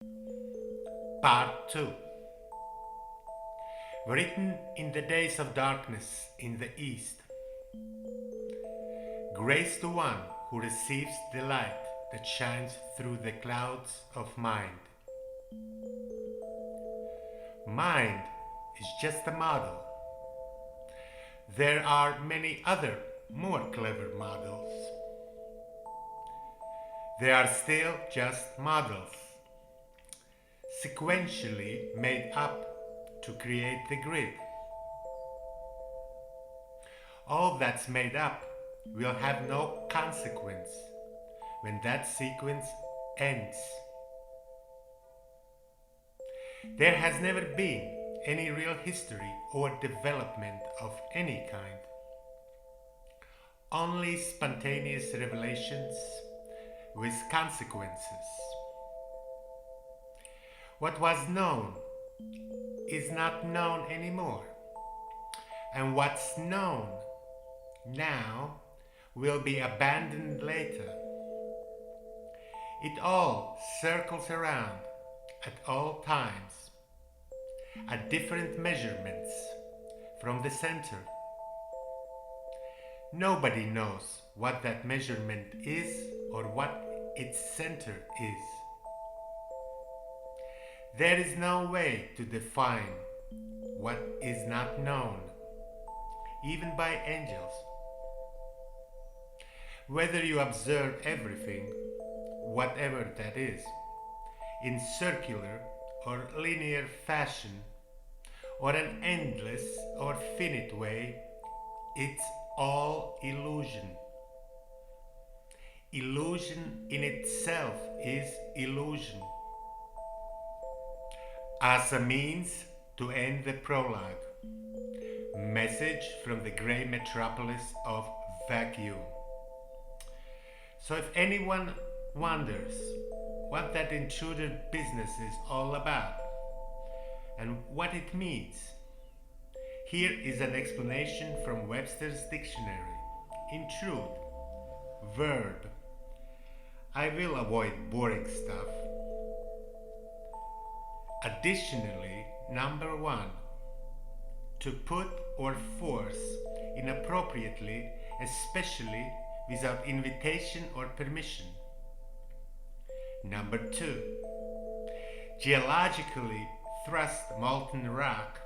Part 2. Written in the days of darkness in the east. Grace to one who receives the light that shines through the clouds of mind. Mind is just a model. There are many other more clever models. They are still just models, sequentially made up to create the grid. All that's made up will have no consequence when that sequence ends. There has never been any real history or development of any kind. Only spontaneous revelations with consequences. What was known is not known anymore, and what's known now will be abandoned later. It all circles around at all times, at different measurements from the center. Nobody knows what that measurement is or what its center is. There is no way to define what is not known, even by angels. Whether you observe everything, whatever that is, in circular or linear fashion, or an endless or finite way, it's all illusion. Illusion in itself is illusion. As a means to end the prologue, message from the grey metropolis of vacuum. So if anyone wonders what that intruder business is all about and what it means, here is an explanation from Webster's dictionary. Intrude, verb. I will avoid boring stuff. Additionally, number 1, to put or force inappropriately, especially without invitation or permission. Number 2, geologically thrust molten rock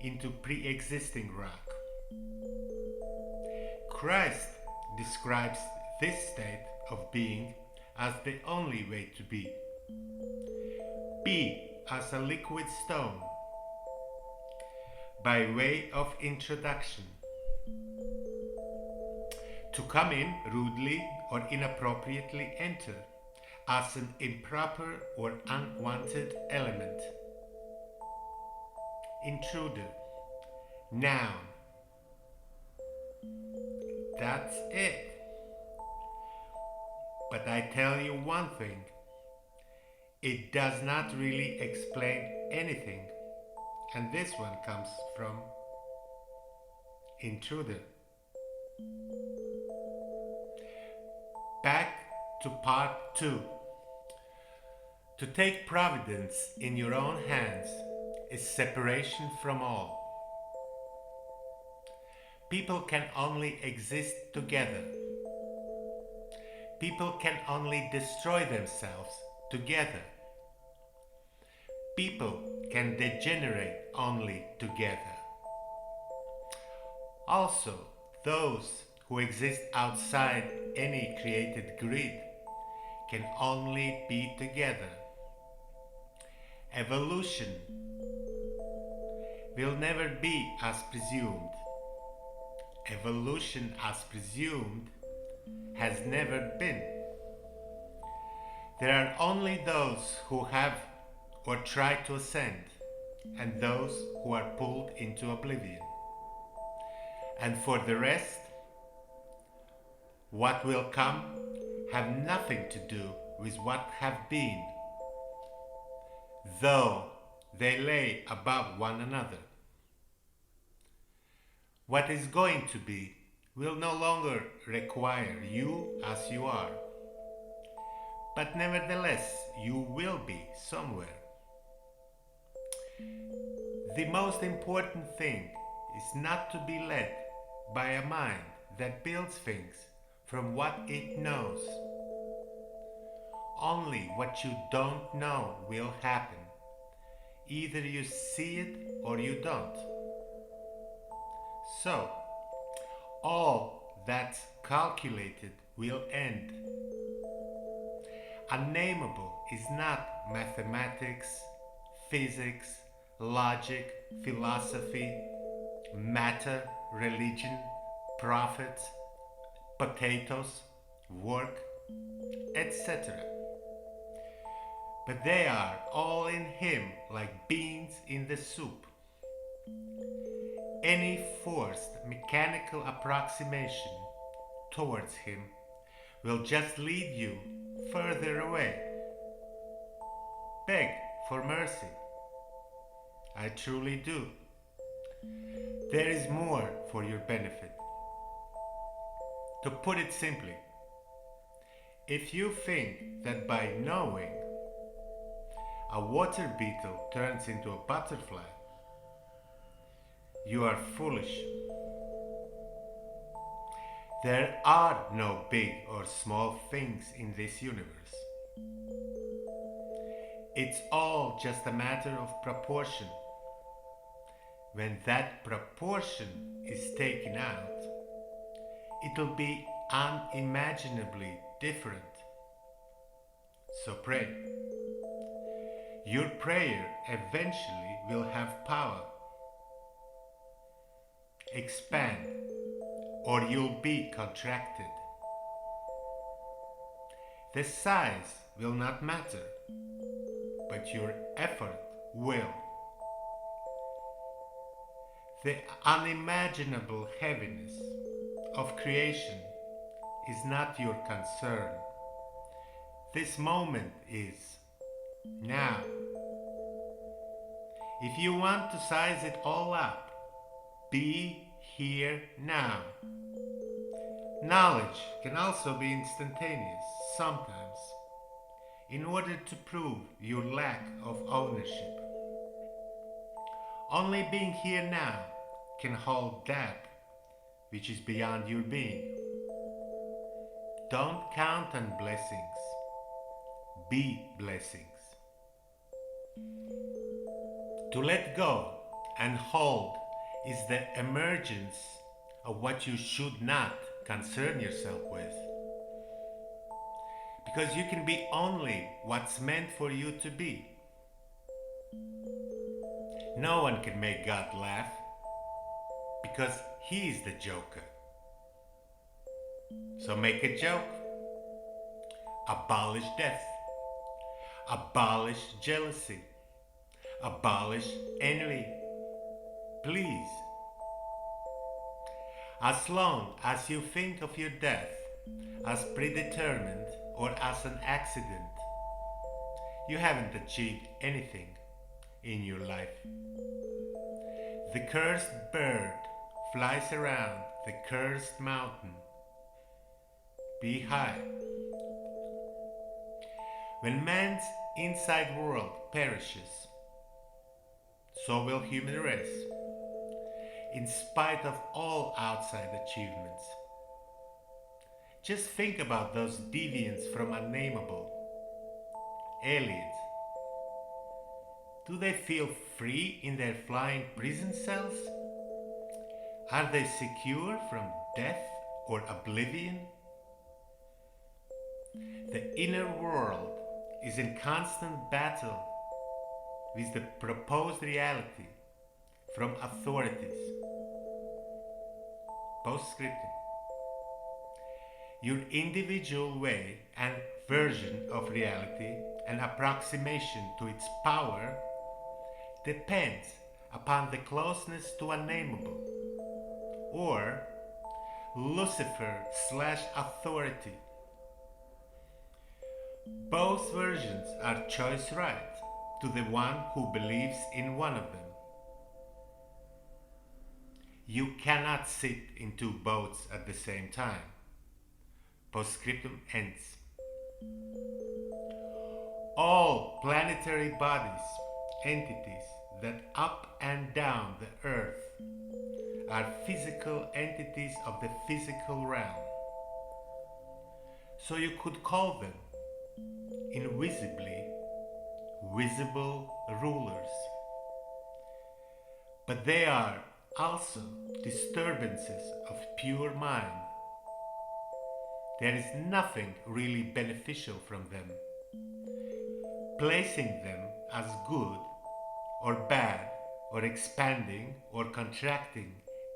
into pre-existing rock. Christ describes this state of being as the only way to be. Be as a liquid stone. By way of introduction. To come in rudely or inappropriately enter as an improper or unwanted element. Intruder. Noun. That's it. But I tell you one thing. It does not really explain anything. And this one comes from intruder. Back to part 2. To take providence in your own hands is separation from all. People can only exist together. People can only destroy themselves together. People can degenerate only together. Also, those who exist outside any created grid can only be together. Evolution will never be as presumed. Evolution as presumed has never been. There are only those who have or try to ascend, and those who are pulled into oblivion. And for the rest, what will come have nothing to do with what have been, though they lay above one another. What is going to be will no longer require you as you are. but nevertheless you will be somewhere. The most important thing is not to be led by a mind that builds things from what it knows. Only what you don't know will happen. Either you see it or you don't. So, all that's calculated will end. Unnameable is not mathematics, physics, logic, philosophy, matter, religion, prophets, potatoes, work, etc. But they are all in him like beans in the soup. Any forced mechanical approximation towards him will just lead you further away. Beg for mercy. I truly do. There is more for your benefit. To put it simply, if you think that by knowing a water beetle turns into a butterfly, you are foolish. There are no big or small things in this universe. It's all just a matter of proportion. When that proportion is taken out, it'll be unimaginably different. So pray. Your prayer eventually will have power. Expand, or you'll be contracted. The size will not matter, but your effort will. The unimaginable heaviness of creation is not your concern. This moment is now. If you want to size it all up, be here now. Knowledge can also be instantaneous sometimes, in order to prove your lack of ownership. Only being here now can hold that which is beyond your being. Don't count on blessings. Be blessings. To let go and hold is the emergence of what you should not concern yourself with. Because you can be only what's meant for you to be. No one can make God laugh because he is the joker. So make a joke. Abolish death. Abolish jealousy. Abolish envy. Please. As long as you think of your death as predetermined or as an accident, you haven't achieved anything in your life. The cursed bird flies around the cursed mountain. Be high. When man's inside world perishes, so will human race, in spite of all outside achievements. Just think about those deviants from unnameable, aliens. Do they feel free in their flying prison cells? Are they secure from death or oblivion? The inner world is in constant battle with the proposed reality from authorities. Postscriptum. Your individual way and version of reality and approximation to its power depends upon the closeness to unnameable, or Lucifer/authority. Both versions are choice right to the one who believes in one of them. You cannot sit in two boats at the same time. Postscriptum ends. All planetary bodies, entities that up and down the earth are physical entities of the physical realm. So you could call them invisibly visible rulers. But they are also disturbances of pure mind. There is nothing really beneficial from them. Placing them as good or bad or expanding or contracting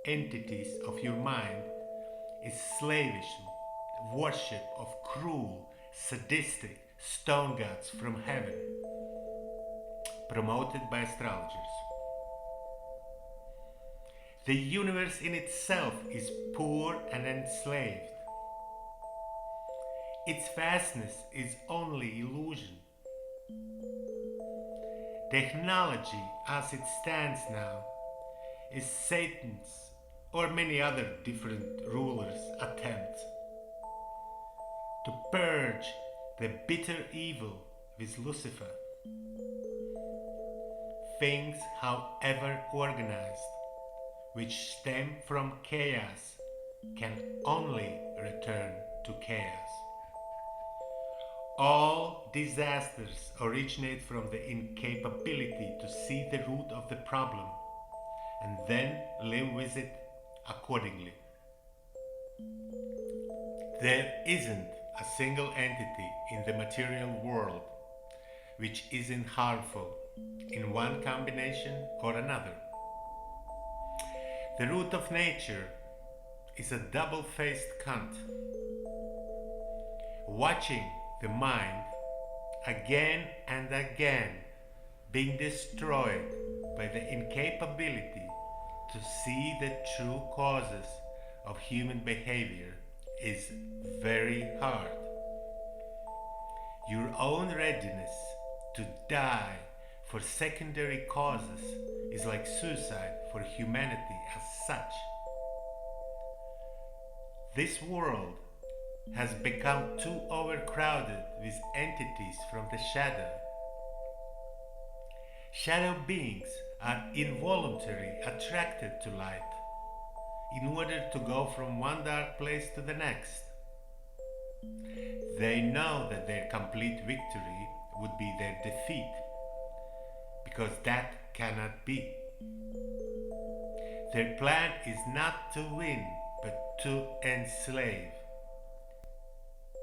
entities of your mind is slavish worship of cruel, sadistic stone gods from heaven, promoted by astrologers. The universe in itself is poor and enslaved. Its vastness is only illusion. Technology as it stands now is Satan's or many other different rulers' attempt to purge the bitter evil with Lucifer. Things, however organized, which stem from chaos, can only return to chaos. All disasters originate from the incapability to see the root of the problem and then live with it accordingly. There isn't a single entity in the material world which isn't harmful in one combination or another. The root of nature is a double-faced cunt, watching the mind again and again being destroyed by the incapability to see the true causes of human behavior is very hard. Your own readiness to die for secondary causes is like suicide for humanity as such. This world has become too overcrowded with entities from the shadow. Shadow beings are involuntarily attracted to light in order to go from one dark place to the next. They know that their complete victory would be their defeat, because that cannot be. Their plan is not to win, but to enslave.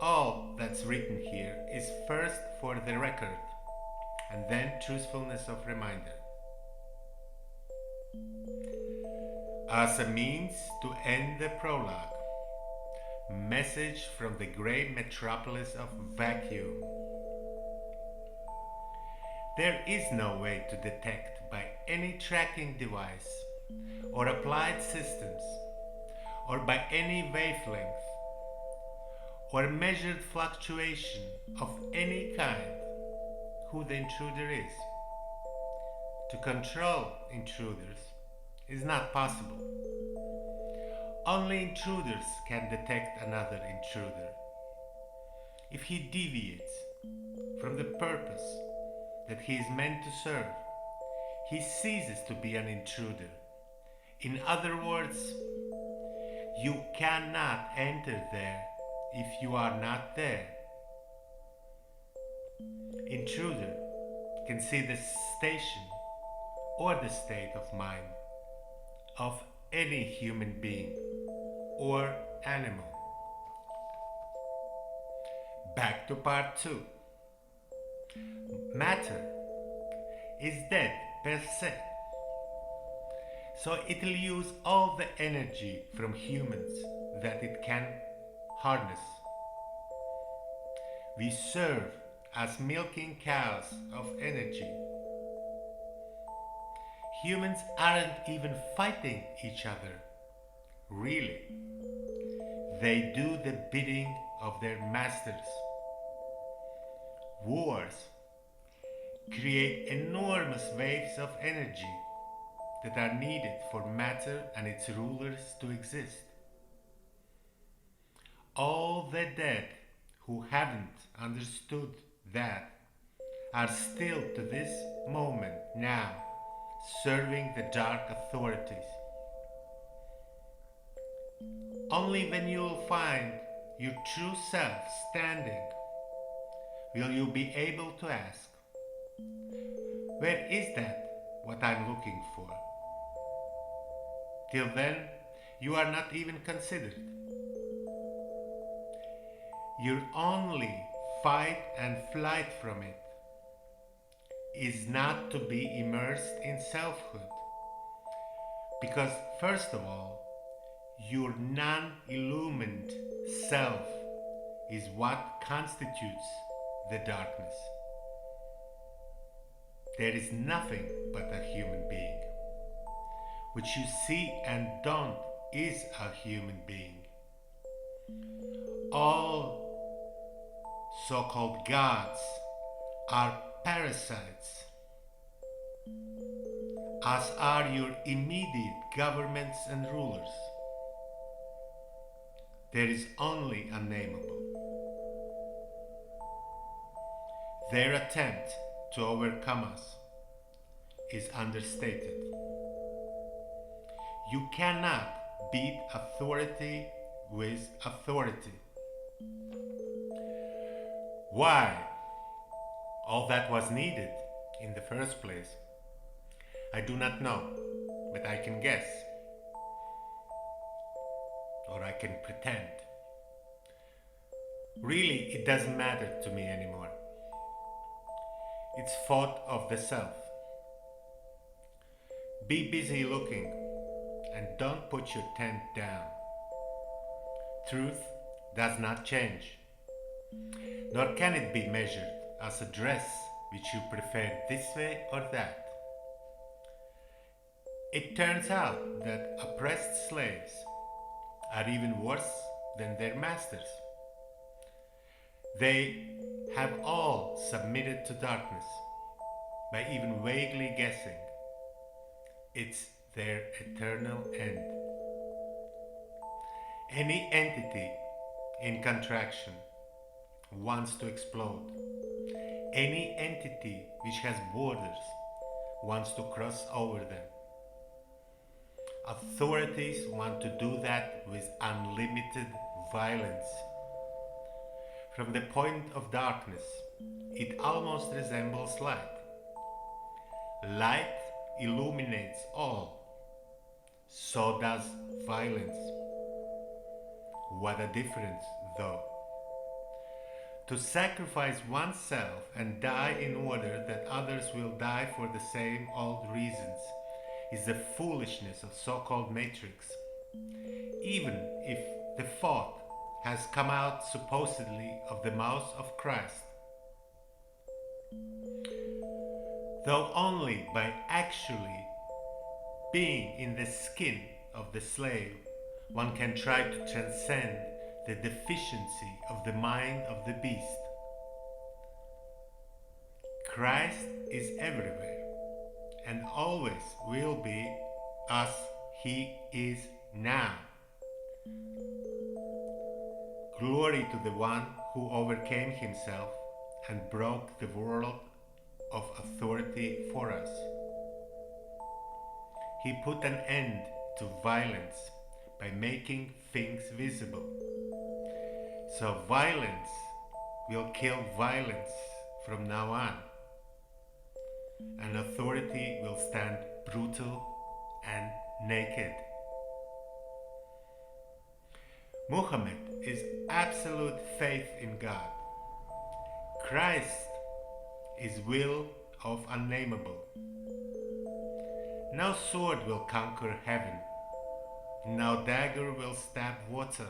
All that's written here is first for the record, and then truthfulness of reminder. As a means to end the prologue, message from the great metropolis of vacuum. There is no way to detect by any tracking device or applied systems or by any wavelength or measured fluctuation of any kind who the intruder is. To control intruders is not possible. Only intruders can detect another intruder. If he deviates from the purpose that he is meant to serve, he ceases to be an intruder. In other words, you cannot enter there if you are not there. Intruder can see the station or the state of mind of any human being or animal. Back to part 2. Matter is dead per se, so it will use all the energy from humans that it can harness. We serve as milking cows of energy. Humans aren't even fighting each other, really. They do the bidding of their masters. Wars create enormous waves of energy that are needed for matter and its rulers to exist. All the dead who haven't understood that are still to this moment now serving the dark authorities. Only when you will find your true self standing will you be able to ask, where is that what I'm looking for? Till then, you are not even considered. Your only fight and flight from it is not to be immersed in selfhood. Because, first of all, your non-illumined self is what constitutes the darkness. There is nothing but a human being. What you see and don't is a human being. All so-called gods are parasites, as are your immediate governments and rulers. There is only unnameable. Their attempt to overcome us is understated. You cannot beat authority with authority. Why all that was needed in the first place, I do not know, but I can guess. Or I can pretend. Really, it doesn't matter to me anymore. It's thought of the self. Be busy looking and don't put your tent down. Truth does not change, nor can it be measured as a dress which you prefer this way or that. It turns out that oppressed slaves are even worse than their masters. They have all submitted to darkness by even vaguely guessing it's their eternal end. Any entity in contraction wants to explode. Any entity which has borders wants to cross over them. Authorities want to do that with unlimited violence. From the point of darkness, it almost resembles light. Light illuminates all. So does violence. What a difference, though. To sacrifice oneself and die in order that others will die for the same old reasons is the foolishness of so-called matrix. Even if the thought has come out supposedly of the mouth of Christ. Though only by actually being in the skin of the slave, one can try to transcend the deficiency of the mind of the beast. Christ is everywhere and always will be as he is now. Glory to the one who overcame himself and broke the world of authority for us. He put an end to violence by making things visible. So violence will kill violence from now on, and authority will stand brutal and naked. Muhammad is absolute faith in God. Christ is will of unnameable. No sword will conquer heaven. No dagger will stab water.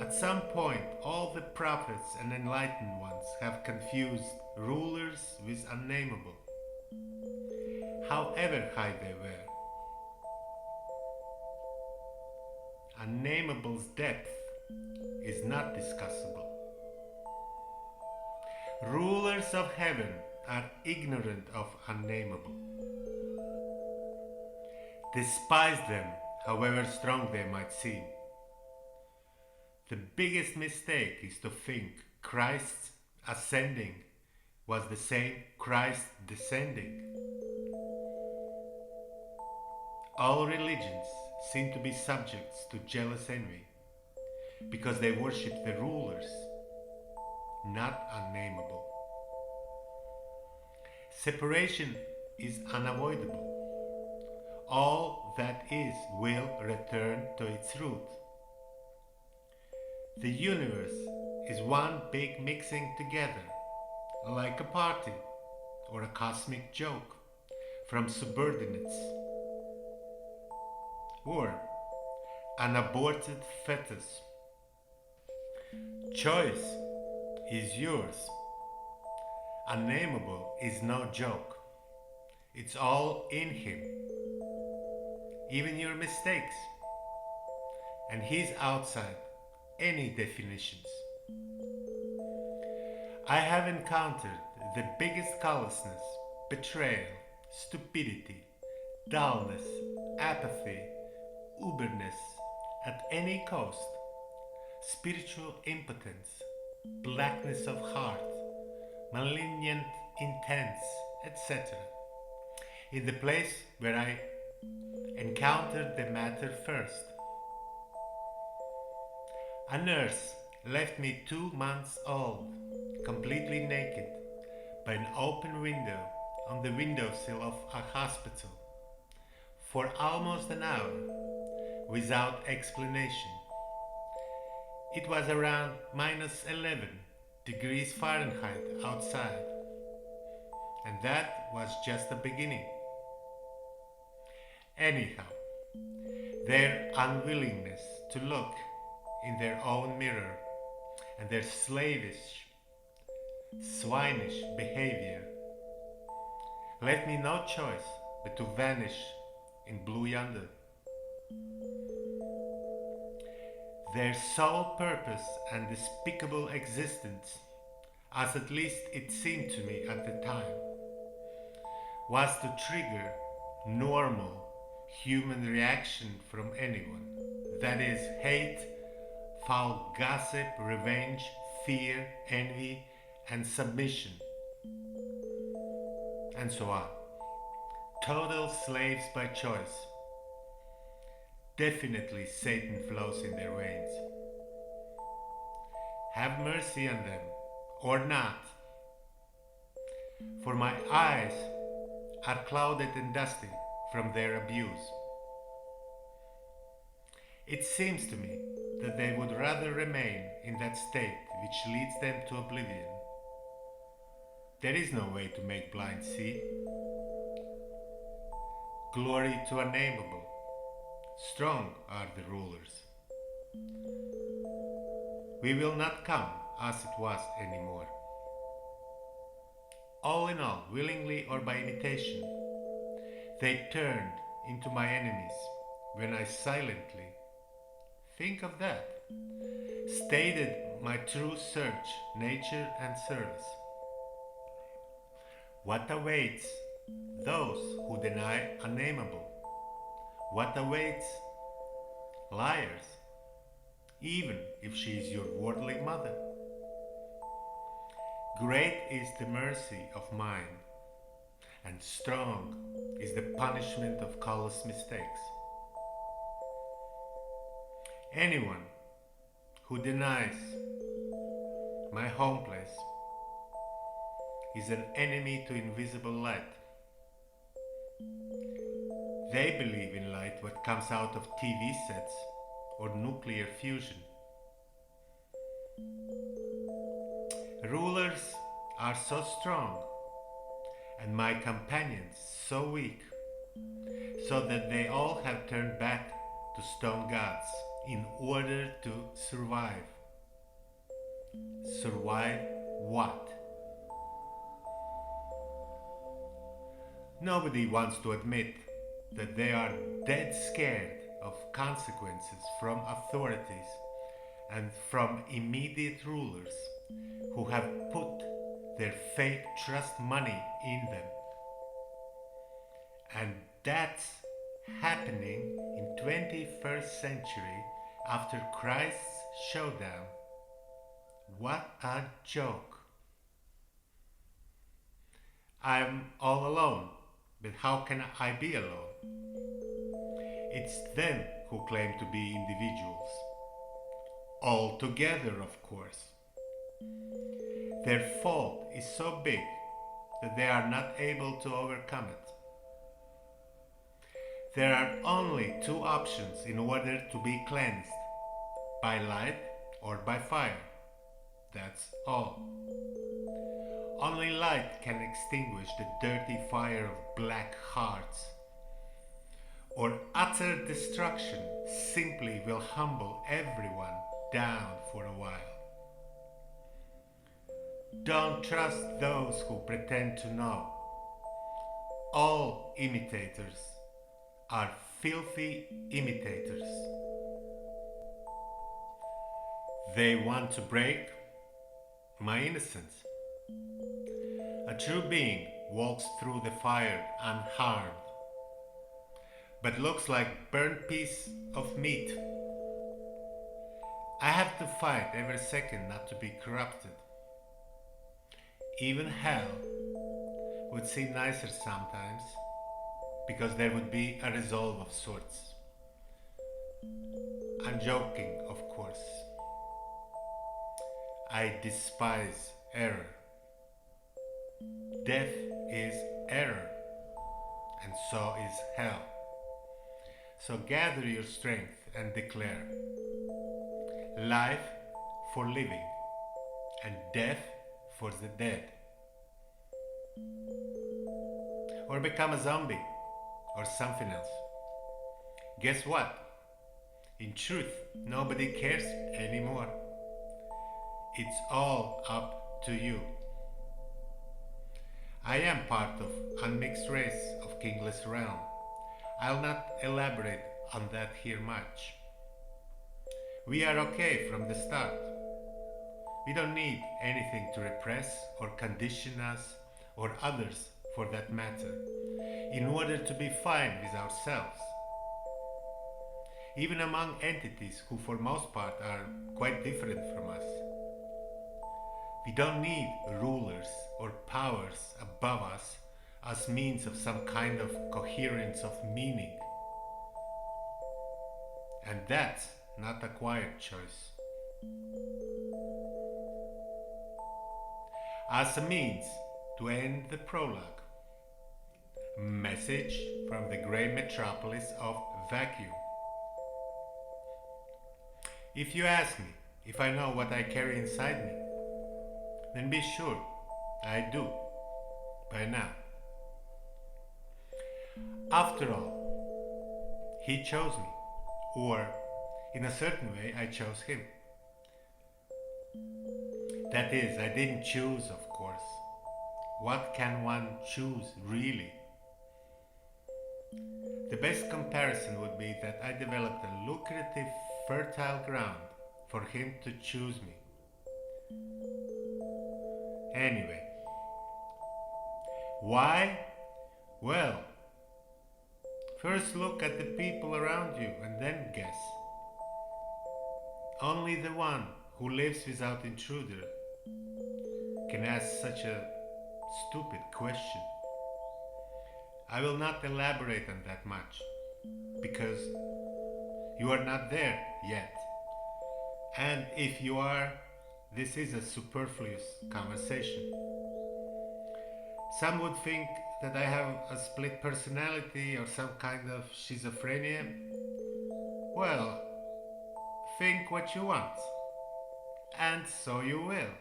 At some point, all the prophets and enlightened ones have confused rulers with unnameable, however high they were. Unnameable's depth is not discussable. Rulers of heaven are ignorant of unnameable. Despise them, however strong they might seem. The biggest mistake is to think Christ's ascending was the same Christ descending. All religions seem to be subjects to jealous envy because they worship the rulers, not unnameable. Separation is unavoidable. All that is will return to its root. The universe is one big mixing together, like a party or a cosmic joke from subordinates, or an aborted fetus. Choice is yours. Unnameable is no joke. It's all in him, even your mistakes, and he's outside any definitions. I have encountered the biggest callousness, betrayal, stupidity, dullness, apathy, uberness at any cost, spiritual impotence, blackness of heart, malignant intents, etc. in the place where I encountered the matter first. A nurse left me 2 months old, completely naked, by an open window on the windowsill of a hospital for almost an hour without explanation. It was around minus 11 degrees Fahrenheit outside, and that was just the beginning. Anyhow, their unwillingness to look in their own mirror and their slavish, swinish behavior left me no choice but to vanish in blue yonder. Their sole purpose and despicable existence, as at least it seemed to me at the time, was to trigger normal human reaction from anyone. That is, hate, foul gossip, revenge, fear, envy, and submission, and so on. Total slaves by choice. Definitely Satan flows in their veins. Have mercy on them, or not, for my eyes are clouded and dusty from their abuse. It seems to me that they would rather remain in that state which leads them to oblivion. There is no way to make blind see. Glory to unnameable. Strong are the rulers. We will not come as it was anymore. All in all, willingly or by imitation, they turned into my enemies when I silently, think of that, stated my true search, nature and service. What awaits those who deny unnameable? What awaits liars, even if she is your worldly mother? Great is the mercy of mine, and strong is the punishment of callous mistakes. Anyone who denies my home place is an enemy to invisible light. They believe in light what comes out of TV sets or nuclear fusion. Rulers are so strong and my companions so weak, so that they all have turned back to stone gods in order to survive. Survive what? Nobody wants to admit that they are dead scared of consequences from authorities and from immediate rulers who have put their fake trust money in them. And that's happening in 21st century after Christ's showdown. What a joke! I'm all alone, but how can I be alone? It's them who claim to be individuals. All together, of course. Their fault is so big that they are not able to overcome it. There are only two options in order to be cleansed: by light or by fire. That's all. Only light can extinguish the dirty fire of black hearts, or utter destruction simply will humble everyone down for a while. Don't trust those who pretend to know. All imitators are filthy imitators. They want to break my innocence. A true being walks through the fire unharmed, but looks like burnt piece of meat. I have to fight every second not to be corrupted. Even hell would seem nicer sometimes, because there would be a resolve of sorts. I'm joking, of course. I despise error. Death is error, and so is hell. So gather your strength and declare: life for living, and death for the dead. Or become a zombie, or something else. Guess what? In truth, nobody cares anymore. It's all up to you. I am part of unmixed race of kingless realm. I'll not elaborate on that here much. We are okay from the start. We don't need anything to repress or condition us, or others for that matter, in order to be fine with ourselves. Even among entities who for most part are quite different from us. We don't need rulers or powers above us as means of some kind of coherence of meaning. And that's not a quiet choice. As a means to end the prologue, message from the grey metropolis of vacuum. If you ask me if I know what I carry inside me, then be sure I do, by now. After all, he chose me, or in a certain way I chose him. That is, I didn't choose, of course. What can one choose, really? The best comparison would be that I developed a lucrative, fertile ground for him to choose me. Anyway, why? Well, first look at the people around you and then guess. Only the one who lives without intruder can ask such a stupid question. I will not elaborate on that much, because you are not there yet. And if you are, this is a superfluous conversation. Some would think that I have a split personality or some kind of schizophrenia. Well, think what you want, and so you will.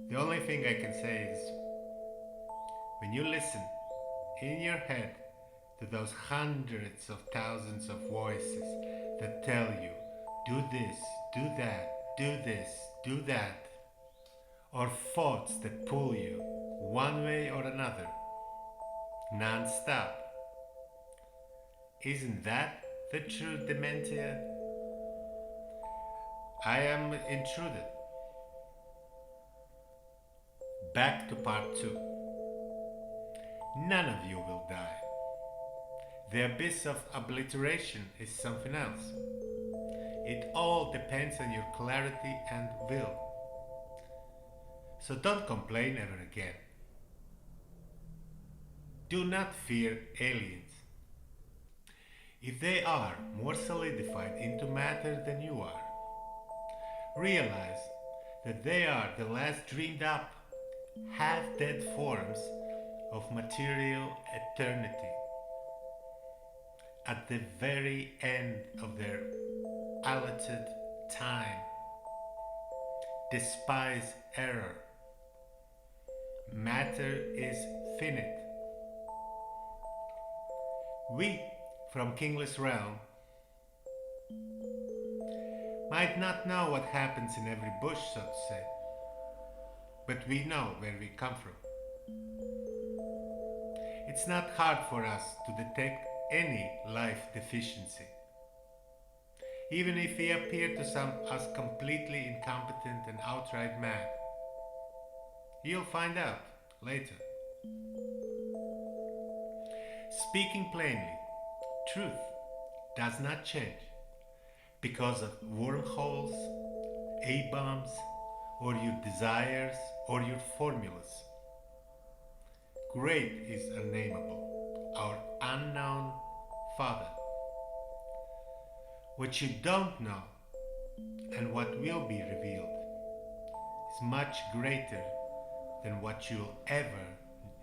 The only thing I can say is, when you listen in your head to those hundreds of thousands of voices that tell you, do this, do that, do this, do that, or thoughts that pull you one way or another, non-stop, isn't that the true dementia? I am intruded. Back to part 2. None of you will die. The abyss of obliteration is something else. It all depends on your clarity and will. So don't complain ever again. do not fear aliens. If they are more solidified into matter than you are, realize that they are the last dreamed up, half-dead forms of material eternity. At the very end of their allotted time, despise error. Matter is finite. We, from Kingless Realm, might not know what happens in every bush, so to say, but we know where we come from. It's not hard for us to detect any life deficiency, even if we appear to some as completely incompetent and outright mad. You'll find out later. Speaking plainly, truth does not change because of wormholes, A-bombs, or your desires or your formulas. Great is unnameable, our unknown Father. What you don't know and what will be revealed is much greater than what you'll ever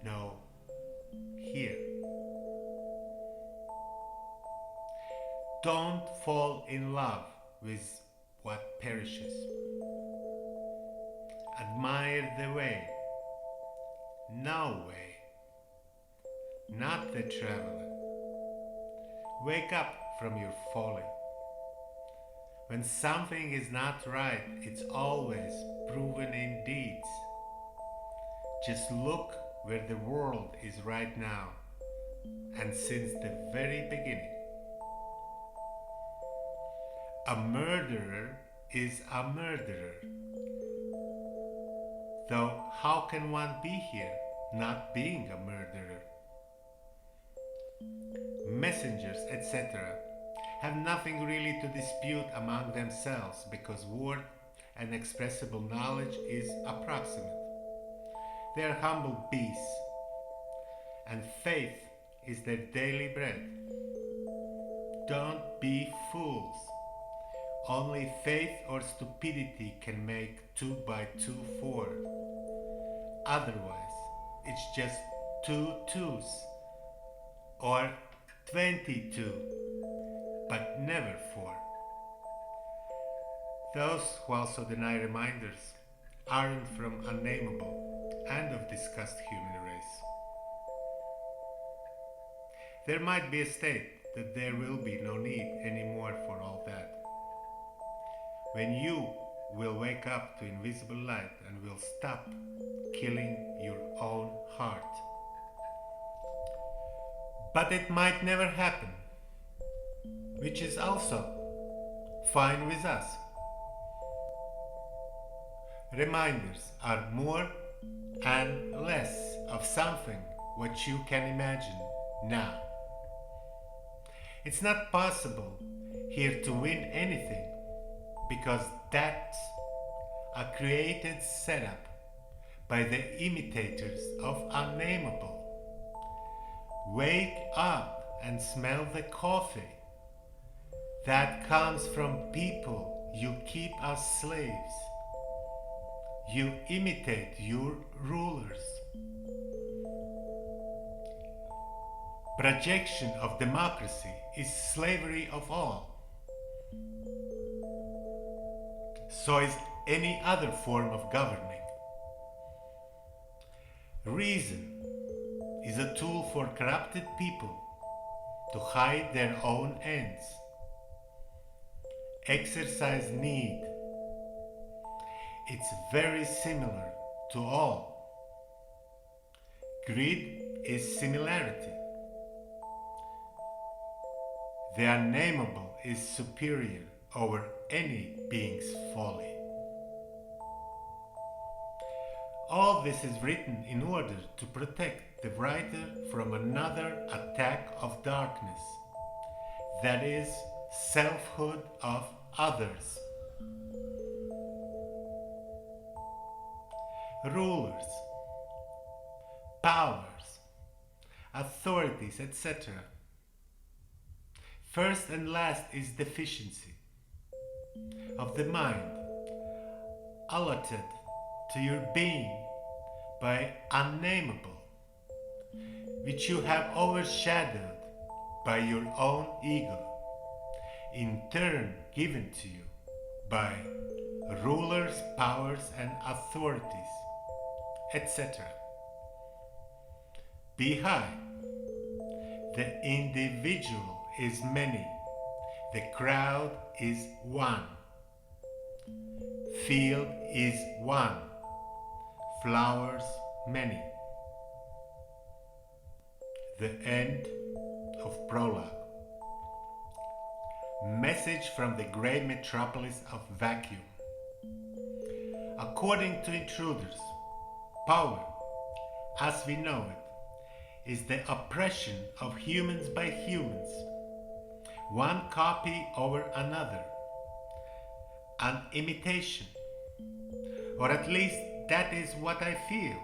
know here. Don't fall in love with what perishes. Admire the way, no way, not the traveler. Wake up from your folly. When something is not right, it's always proven in deeds. Just look where the world is right now, and since the very beginning. A murderer is a murderer. Though how can one be here not being a murderer? Messengers, etc., have nothing really to dispute among themselves because word and expressible knowledge is approximate. They are humble beasts, and faith is their daily bread. Don't be fools. Only faith or stupidity can make 2 by 2 4. Otherwise, it's just 2 2s or 22, but never 4. Those who also deny reminders aren't from unnameable and of discussed human race. There might be a state that there will be no need anymore for all that. When you will wake up to invisible light and will stop killing your own heart. But it might never happen, which is also fine with us. Reminders are more and less of something what you can imagine now. It's not possible here to win anything because that's a created setup by the imitators of unnameable. Wake up and smell the coffee. That comes from people you keep as slaves. You imitate your rulers. Projection of democracy is slavery of all. So is any other form of governing. Reason is a tool for corrupted people to hide their own ends. Exercise need. It's very similar to all. Greed is similarity. The unnameable is superior over any being's folly. All this is written in order to protect the writer from another attack of darkness, that is, selfhood of others. Rulers, powers, authorities, etc. First and last is deficiency of the mind, allotted to your being by unnameable, which you have overshadowed by your own ego, in turn given to you by rulers, powers and authorities, etc. Be high. The individual is many. The crowd is one. Field is one. Flowers many. The end of prologue. Message from the great metropolis of vacuum. According to intruders, power, as we know it, is the oppression of humans by humans, one copy over another, an imitation, or at least that is what I feel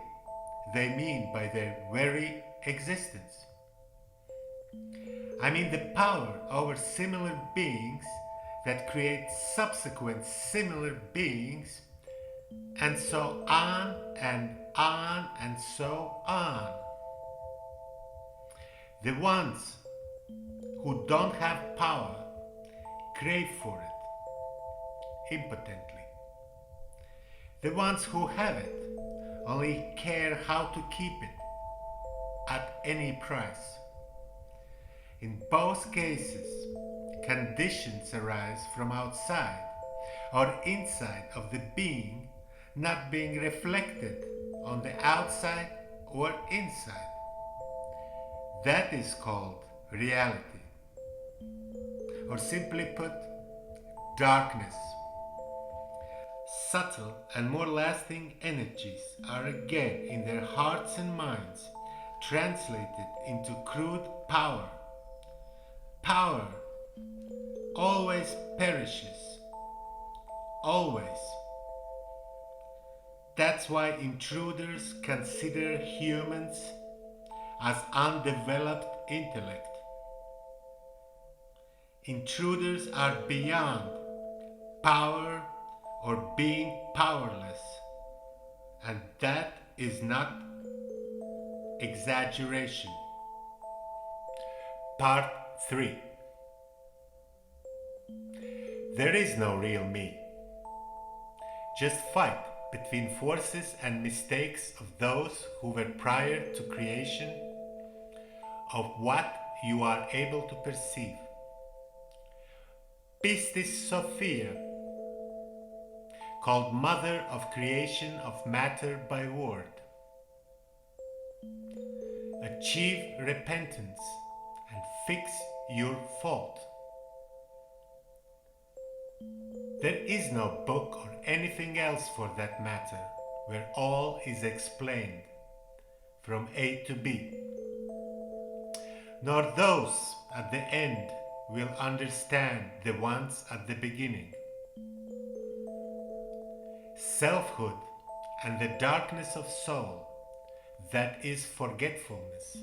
they mean by their very existence. I mean the power over similar beings that create subsequent similar beings, and so on and on and so on. The ones who don't have power crave for it impotently. The ones who have it only care how to keep it at any price. In both cases, conditions arise from outside or inside of the being, not being reflected on the outside or inside. That is called reality, or simply put, darkness. Subtle and more lasting energies are again in their hearts and minds translated into crude power. Power always perishes, always. That's why intruders consider humans as undeveloped intellect. Intruders are beyond power or being powerless, and that is not exaggeration. Part 3. There is no real me. Just fight between forces and mistakes of those who were prior to creation of what you are able to perceive. Pistis Sophia, called Mother of Creation of Matter by Word. Achieve repentance and fix your fault. There is no book or anything else for that matter where all is explained from A to B. Nor those at the end will understand the ones at the beginning. Selfhood and the darkness of soul, that is forgetfulness,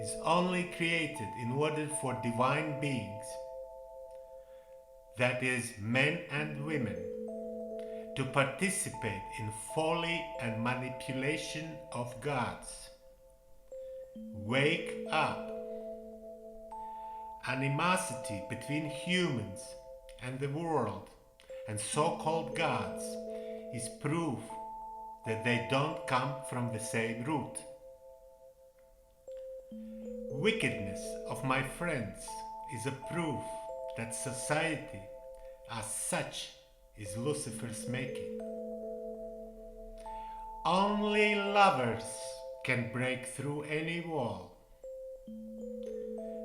is only created in order for divine beings, that is men and women, to participate in folly and manipulation of gods. Wake up. Animosity between humans and the world and so-called gods is proof that they don't come from the same root. Wickedness of my friends is a proof that society as such is Lucifer's making. Only lovers can break through any wall.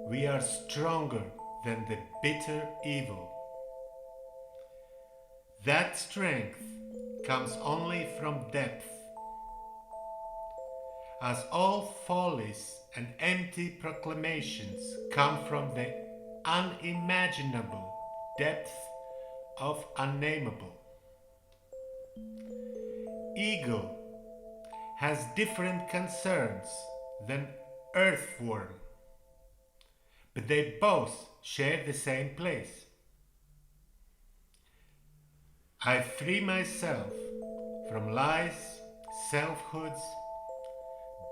We are stronger than the bitter evil. That strength comes only from depth. As all follies and empty proclamations come from the unimaginable depth of unnameable. Ego has different concerns than earth form, but they both share the same place. I free myself from lies, selfhoods,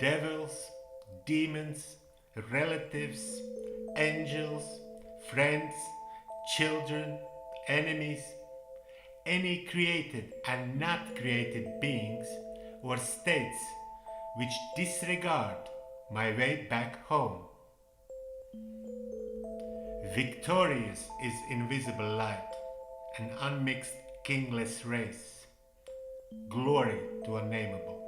devils, demons, relatives, angels, friends, children, enemies, any created and not created beings or states which disregard my way back home. Victorious is invisible light, an unmixed kingless race. Glory to unnameable.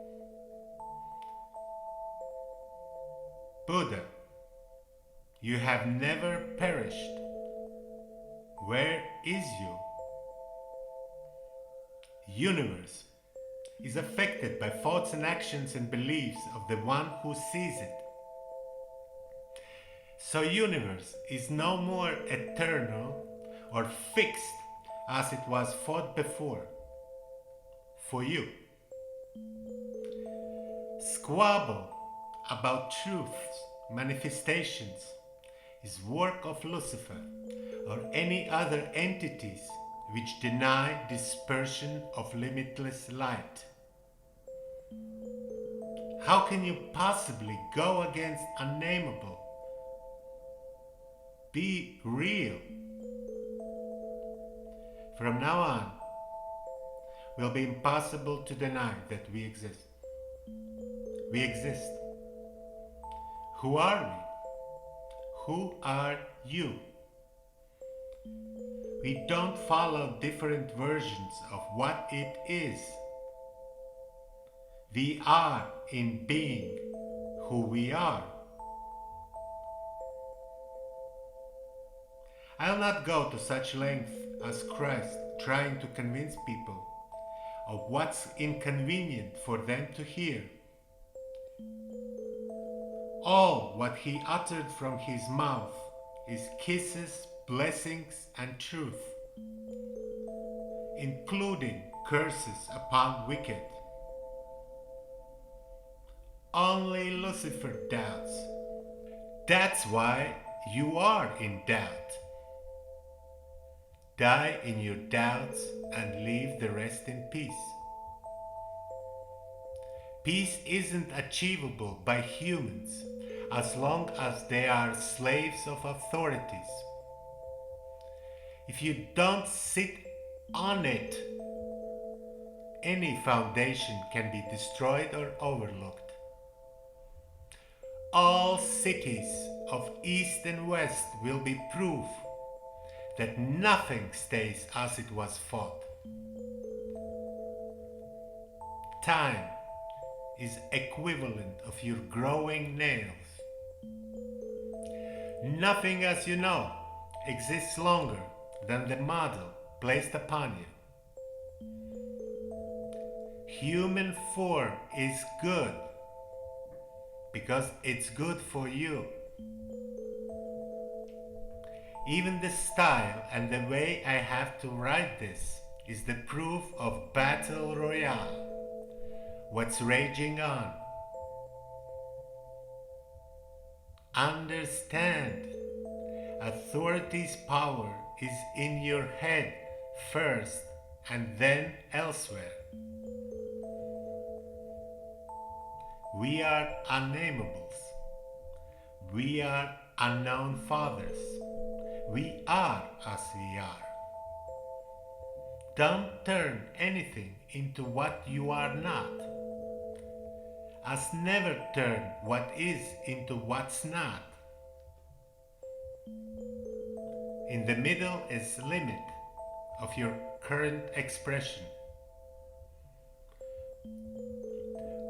Buddha, you have never perished. Where is you? Universe is affected by thoughts and actions and beliefs of the one who sees it. So universe is no more eternal or fixed as it was thought before. For you. Squabble about truths, manifestations, is work of Lucifer or any other entities which deny dispersion of limitless light. How can you possibly go against unnameable? Be real. From now on, it will be impossible to deny that we exist. We exist. Who are we? Who are you? We don't follow different versions of what it is. We are in being who we are. I'll not go to such length as Christ trying to convince people of what's inconvenient for them to hear. All what he uttered from his mouth is kisses, blessings, and truth, including curses upon wicked. Only Lucifer doubts. That's why you are in doubt. Die in your doubts and leave the rest in peace. Peace isn't achievable by humans as long as they are slaves of authorities. If you don't sit on it, any foundation can be destroyed or overlooked. All cities of East and West will be proof that nothing stays as it was thought. Time is equivalent of your growing nails. Nothing, as you know, exists longer than the model placed upon you. Human form is good because it's good for you. Even the style and the way I have to write this is the proof of battle royale, what's raging on. Understand, authority's power is in your head first and then elsewhere. We are unnameables. We are unknown fathers. We are as we are. Don't turn anything into what you are not. As never turn what is into what's not. In the middle is the limit of your current expression.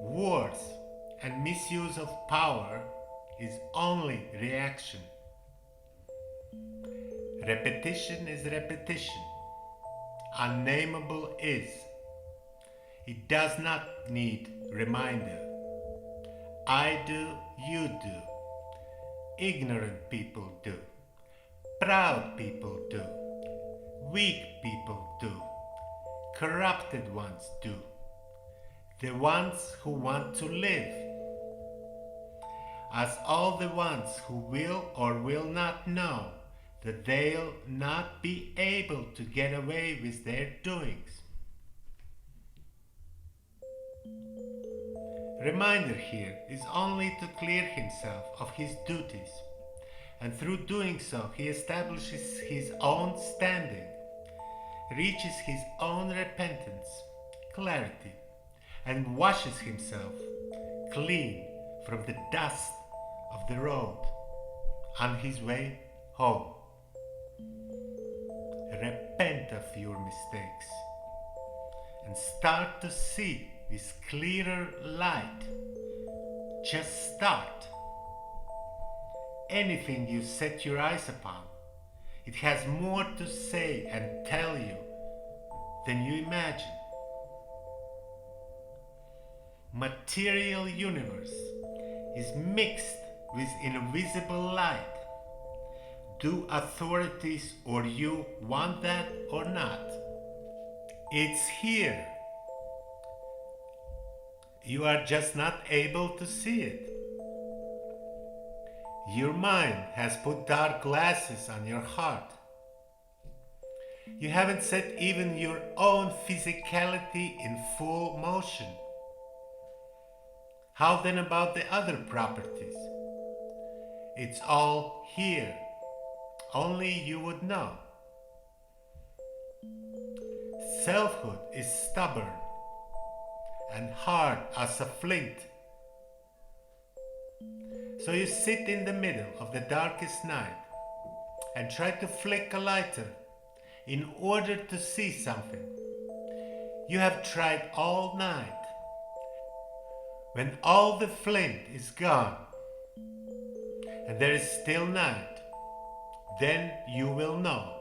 Wars and misuse of power is only reaction. Repetition is repetition. Unnameable is. It does not need reminder. I do, you do. Ignorant people do. Proud people do. Weak people do. Corrupted ones do. The ones who want to live. as all the ones who will or will not know that they'll not be able to get away with their doings. Reminder here is only to clear himself of his duties, and through doing so he establishes his own standing, reaches his own repentance, clarity, and washes himself clean from the dust of the road on his way home. Repent of your mistakes and start to see with clearer light. Just start. Anything you set your eyes upon, it has more to say and tell you than you imagine. Material universe is mixed with invisible light. Do authorities or you want that or not? It's here. You are just not able to see it. Your mind has put dark glasses on your heart. You haven't set even your own physicality in full motion. How then about the other properties? It's all here. Only you would know. Selfhood is stubborn and hard as a flint. So you sit in the middle of the darkest night and try to flick a lighter in order to see something. You have tried all night. When all the flint is gone and there is still night, then you will know.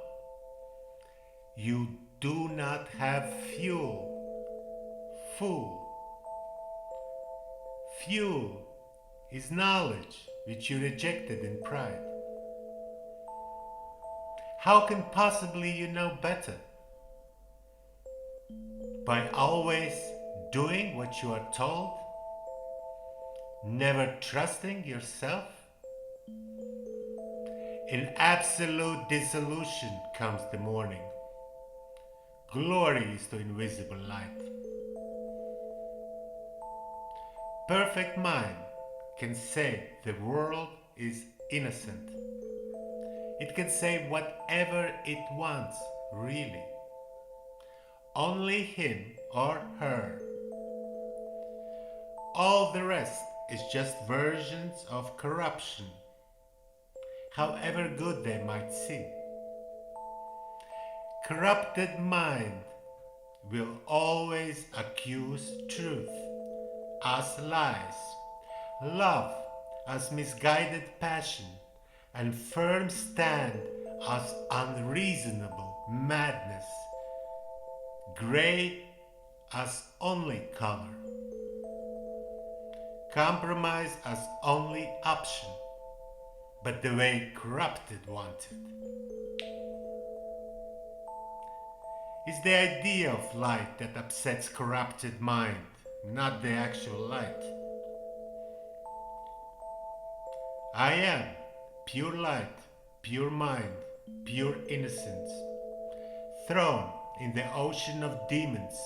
You do not have fuel. Fool. Fuel is knowledge which you rejected in pride. How can possibly you know better? By always doing what you are told? Never trusting yourself? In absolute dissolution comes the morning. Glory is to invisible light. Perfect mind can say the world is innocent. It can say whatever it wants, really. Only him or her. All the rest is just versions of corruption, however good they might seem. Corrupted mind will always accuse truth as lies, love as misguided passion, and firm stand as unreasonable madness, gray as only color, compromise as only option, but the way corrupted wanted. It's the idea of light that upsets corrupted mind, not the actual light. I am pure light, pure mind, pure innocence, thrown in the ocean of demons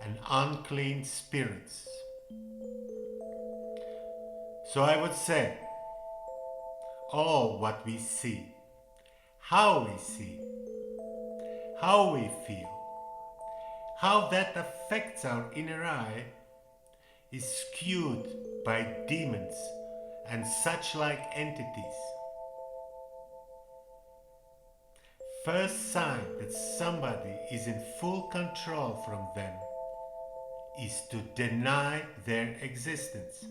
and unclean spirits. So I would say, all what we see, how we see, how we feel, how that affects our inner eye is skewed by demons and such like entities. First sign that somebody is in full control from them is to deny their existence.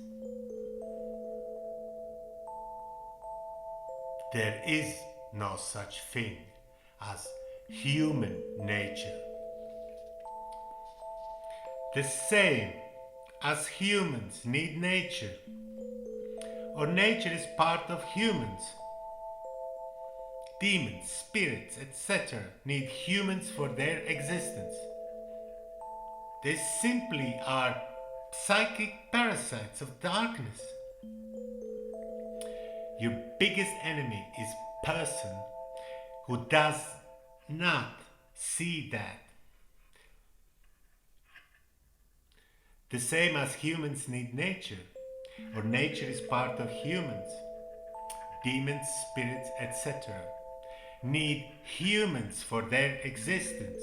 There is no such thing as human nature. The same as humans need nature, or nature is part of humans. Demons, spirits, etc. need humans for their existence. They simply are psychic parasites of darkness. Your biggest enemy is person who does not see that. The same as humans need nature, or nature is part of humans. Demons, spirits, etc. need humans for their existence.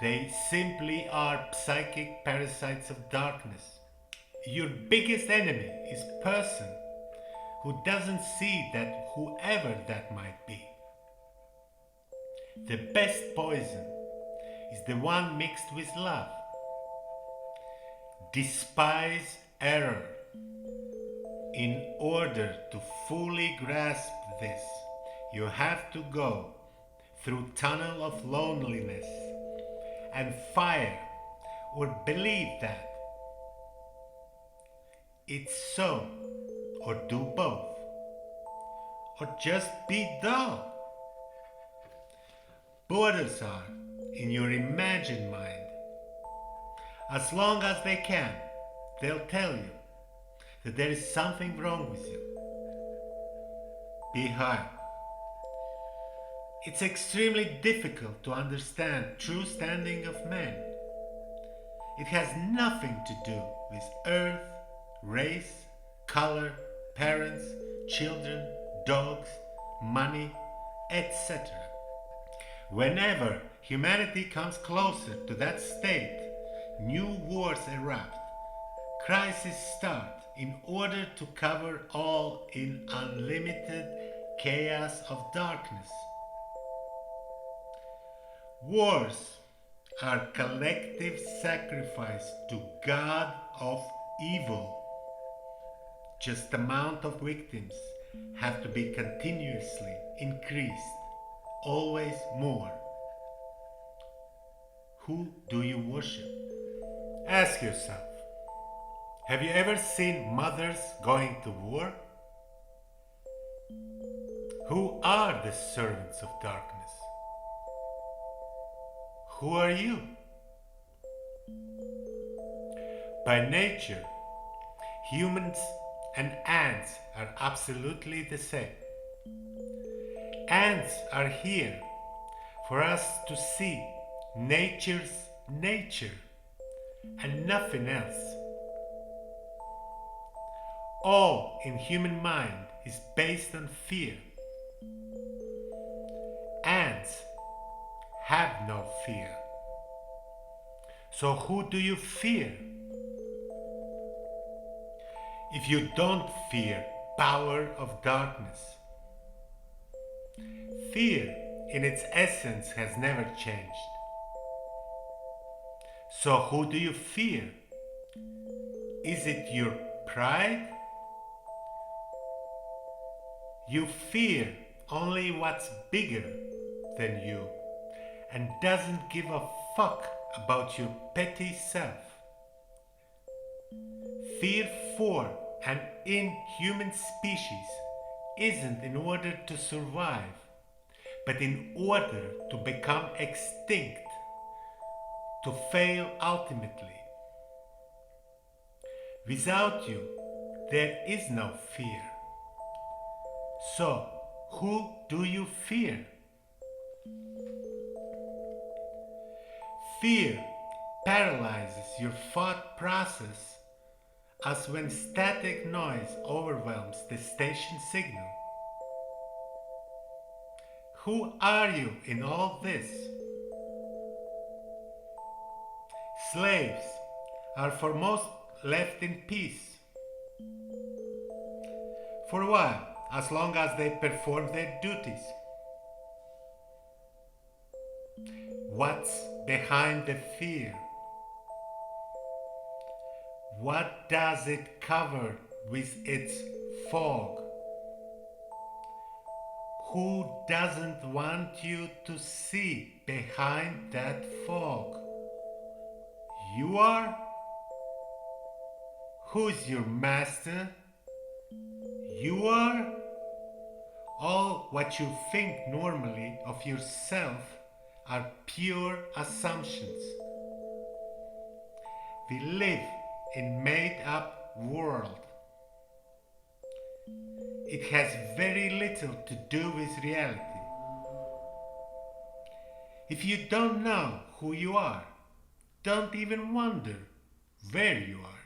They simply are psychic parasites of darkness. Your biggest enemy is person who doesn't see that, whoever that might be. The best poison is the one mixed with love. Despise error. In order to fully grasp this, you have to go through tunnel of loneliness and fire, or believe that it's so, or do both, or just be dull. Borders are in your imagined mind. As long as they can, they'll tell you that there is something wrong with you. Be hard. It's extremely difficult to understand true standing of men. It has nothing to do with earth, race, color, parents, children, dogs, money, etc. Whenever humanity comes closer to that state, new wars erupt, crises start in order to cover all in unlimited chaos of darkness. Wars are collective sacrifice to God of evil. Just the amount of victims have to be continuously increased, always more. Who do you worship? Ask yourself, have you ever seen mothers going to war? Who are the servants of darkness? Who are you? By nature, humans and ants are absolutely the same. Ants are here for us to see nature's nature and nothing else. All in human mind is based on fear. Ants have no fear. So who do you fear? If you don't fear power of darkness, fear in its essence has never changed. So who do you fear? Is it your pride? You fear only what's bigger than you and doesn't give a fuck about your petty self. Fear for an inhuman species isn't in order to survive, but in order to become extinct, to fail ultimately. Without you, there is no fear. So, who do you fear? Fear paralyzes your thought process as when static noise overwhelms the station signal. Who are you in all this? Slaves are for most left in peace. For a while, as long as they perform their duties. What's behind the fear? What does it cover with its fog? Who doesn't want you to see behind that fog? You are? Who's your master? You are? All what you think normally of yourself are pure assumptions. We live in made-up world. it has very little to do with reality. If you don't know who you are, don't even wonder where you are.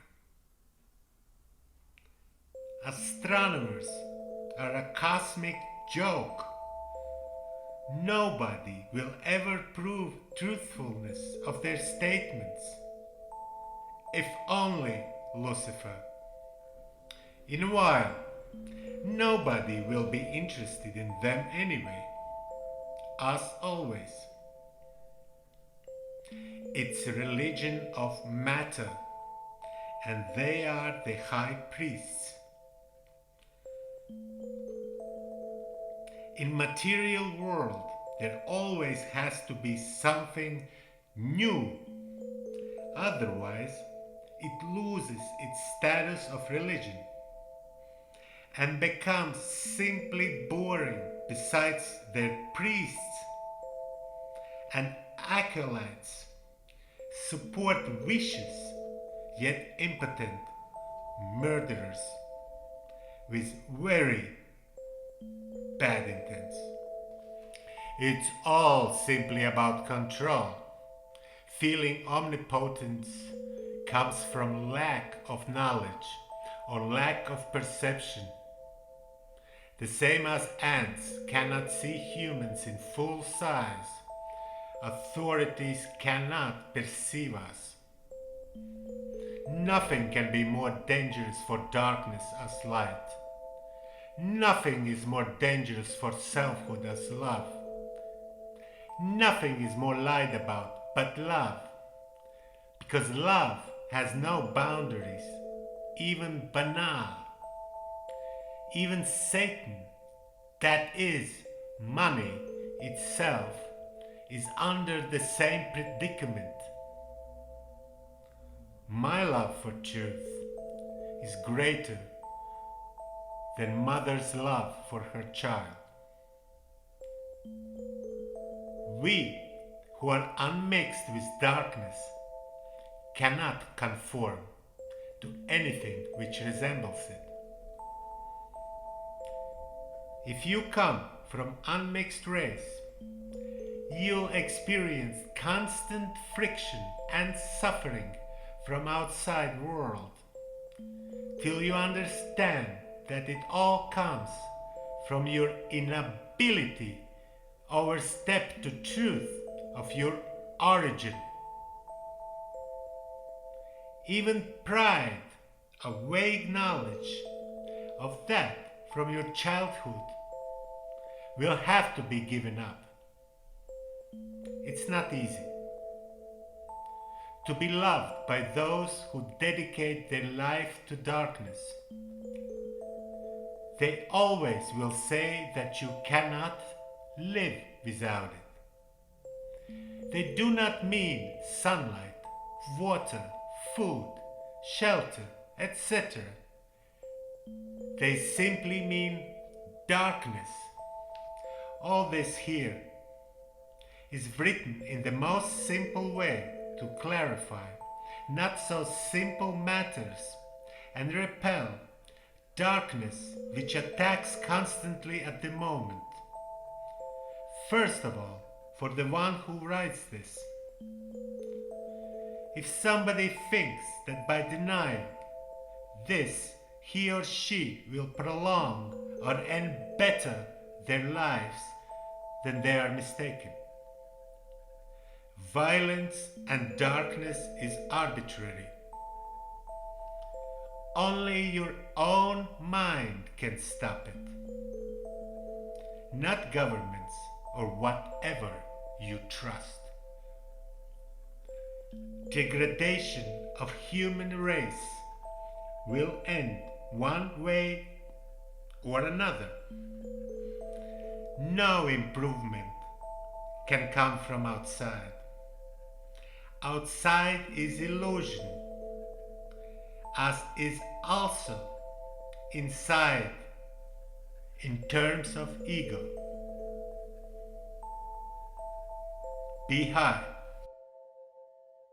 Astronomers are a cosmic joke. Nobody will ever prove truthfulness of their statements. If only Lucifer. In a while, nobody will be interested in them anyway, as always. It's a religion of matter, and they are the high priests. In material world, there always has to be something new. Otherwise, it loses its status of religion and becomes simply boring. Besides their priests and acolytes support vicious yet impotent murderers with very bad intents. It's all simply about control. Feeling omnipotence comes from lack of knowledge or lack of perception. The same as ants cannot see humans in full size, authorities cannot perceive us. Nothing can be more dangerous for darkness as light. Nothing is more dangerous for selfhood as love. Nothing is more lied about but love, because love has no boundaries, even banal. Even Satan, that is, money itself, is under the same predicament. My love for truth is greater than mother's love for her child. We who are unmixed with darkness cannot conform to anything which resembles it. If you come from unmixed race, you'll experience constant friction and suffering from outside world, till you understand that it all comes from your inability overstep to truth of your origin. Even pride, a vague knowledge of that from your childhood, will have to be given up. It's not easy to be loved by those who dedicate their life to darkness. They always will say that you cannot live without it. They do not mean sunlight, water, food, shelter, etc. They simply mean darkness. All this here is written in the most simple way to clarify not so simple matters and repel darkness which attacks constantly at the moment. First of all, for the one who writes this, if somebody thinks that by denying this he or she will prolong or end better their lives, then they are mistaken. Violence and darkness is arbitrary. Only your own mind can stop it, not governments or whatever you trust. Degradation of human race will end one way or another. No improvement can come from outside. Outside is illusion, as is also inside in terms of ego. Be high.